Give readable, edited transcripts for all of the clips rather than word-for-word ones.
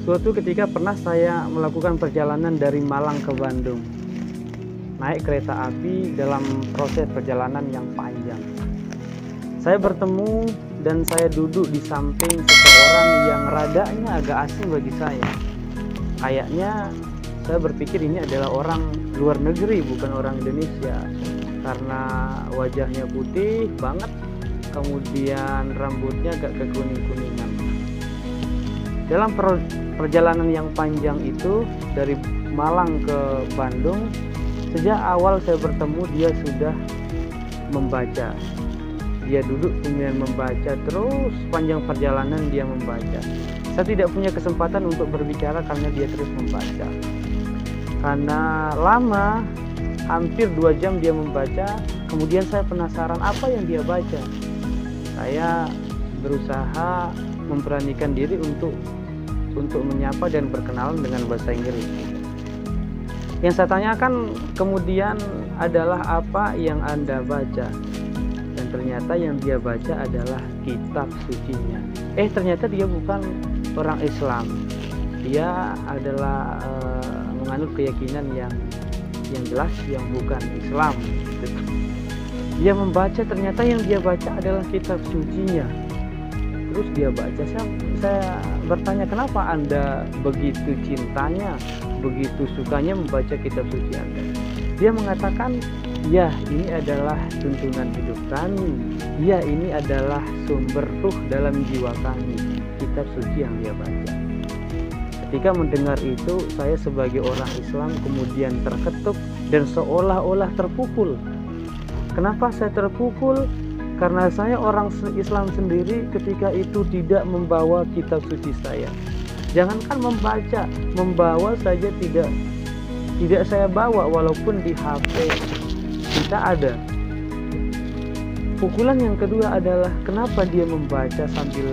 Suatu ketika pernah saya melakukan perjalanan dari Malang ke Bandung. Naik kereta api dalam proses perjalanan yang panjang. Saya bertemu dan saya duduk di samping seseorang yang radanya agak asing bagi saya. Kayaknya saya berpikir ini adalah orang luar negeri, bukan orang Indonesia. Karena wajahnya putih banget, kemudian rambutnya agak kekuning-kuningan. Dalam perjalanan yang panjang itu dari Malang ke Bandung, sejak awal saya bertemu dia sudah membaca. Dia duduk kemudian membaca, terus panjang perjalanan dia membaca. Saya tidak punya kesempatan untuk berbicara karena dia terus membaca. Karena lama, hampir 2 jam dia membaca, kemudian saya penasaran apa yang dia baca. Saya berusaha memberanikan diri untuk menyapa dan berkenalan dengan bahasa Inggris. Yang saya tanyakan kemudian adalah apa yang Anda baca? Dan ternyata yang dia baca adalah kitab sucinya. Ternyata dia bukan orang Islam. Dia adalah menganut keyakinan yang jelas yang bukan Islam. Dia membaca, ternyata yang dia baca adalah kitab sucinya. Terus dia baca, saya bertanya, kenapa Anda begitu cintanya, begitu sukanya membaca kitab suci Anda? Dia mengatakan, ya ini adalah tuntunan hidup kami, ya ini adalah sumber ruh dalam jiwa kami, kitab suci yang dia baca. Ketika mendengar itu, saya sebagai orang Islam kemudian terketuk dan seolah-olah terpukul. Kenapa saya terpukul? Karena saya orang Islam sendiri ketika itu tidak membawa kitab suci saya. Jangankan membaca, membawa saja tidak saya bawa, walaupun di HP kita ada. Pukulan yang kedua adalah kenapa dia membaca sambil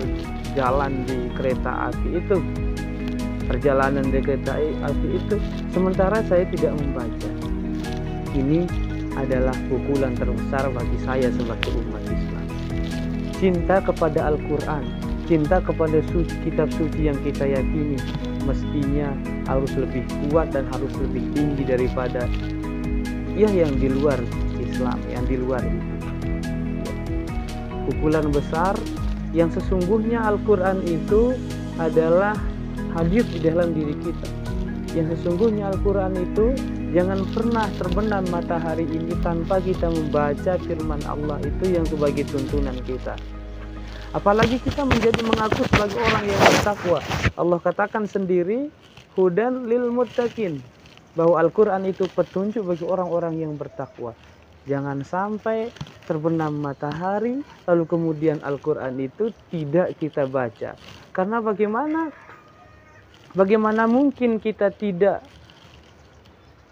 jalan di kereta api itu, perjalanan di kereta api itu, sementara saya tidak membaca. Ini adalah pukulan terbesar bagi saya sebagai umat Islam. Cinta kepada Al-Quran, cinta kepada kitab suci yang kita yakini mestinya harus lebih kuat dan harus lebih tinggi daripada yang di luar Islam, yang di luar itu. Pukulan besar yang sesungguhnya Al-Quran itu adalah hadir di dalam diri kita. Yang sesungguhnya Al-Quran itu jangan pernah terbenam matahari ini tanpa kita membaca firman Allah itu yang sebagai tuntunan kita. Apalagi kita mengaku sebagai orang yang bertakwa. Allah katakan sendiri, hudan lil muttaqin, bahwa Al-Quran itu petunjuk bagi orang-orang yang bertakwa. Jangan sampai terbenam matahari lalu kemudian Al-Quran itu tidak kita baca. Karena bagaimana mungkin kita tidak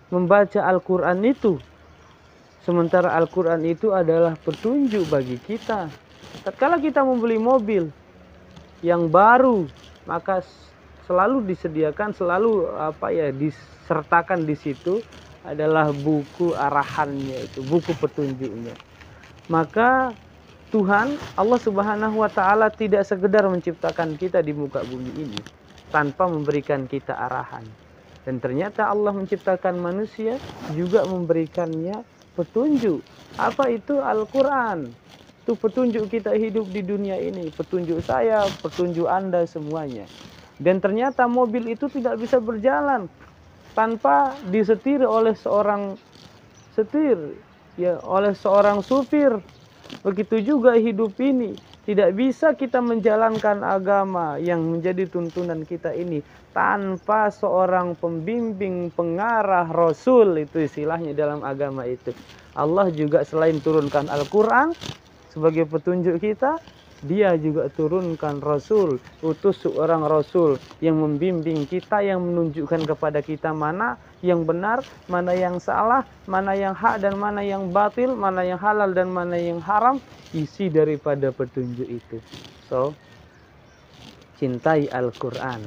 membaca Al-Quran itu, sementara Al-Quran itu adalah petunjuk bagi kita. Tatkala kita membeli mobil yang baru, maka selalu disediakan, disertakan di situ adalah buku arahannya, itu buku petunjuknya. Maka Tuhan Allah Subhanahu wa taala tidak sekedar menciptakan kita di muka bumi ini tanpa memberikan kita arahan. Dan ternyata Allah menciptakan manusia juga memberikannya petunjuk. Apa itu? Al-Quran. Itu petunjuk kita hidup di dunia ini. Petunjuk saya, petunjuk Anda semuanya. Dan ternyata mobil itu tidak bisa berjalan tanpa disetir oleh seorang oleh seorang supir. Begitu juga hidup ini. Tidak bisa kita menjalankan agama yang menjadi tuntunan kita ini tanpa seorang pembimbing, pengarah, Rasul, itu istilahnya dalam agama itu. Allah juga selain turunkan Al-Quran sebagai petunjuk kita, Dia juga turunkan Rasul, utus seorang Rasul yang membimbing kita, yang menunjukkan kepada kita mana yang benar, mana yang salah, mana yang hak dan mana yang batil, mana yang halal dan mana yang haram, isi daripada petunjuk itu. So, cintai Al-Quran,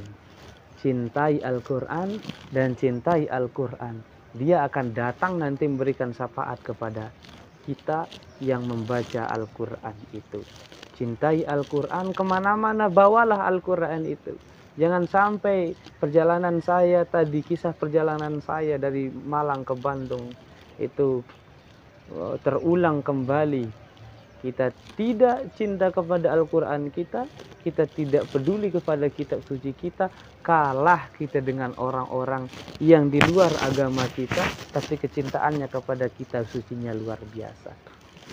cintai Al-Quran dan cintai Al-Quran. Dia akan datang nanti memberikan syafaat kepada kita yang membaca Al-Quran itu. Cintai Al-Quran, kemana-mana bawalah Al-Quran itu. Jangan sampai perjalanan saya tadi, kisah perjalanan saya dari Malang ke Bandung itu terulang kembali. Kita tidak cinta kepada Al-Quran kita tidak peduli kepada kitab suci kita, kalah kita dengan orang-orang yang di luar agama kita, tapi kecintaannya kepada kitab sucinya luar biasa.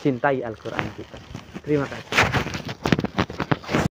Cintai Al-Quran kita. Terima kasih.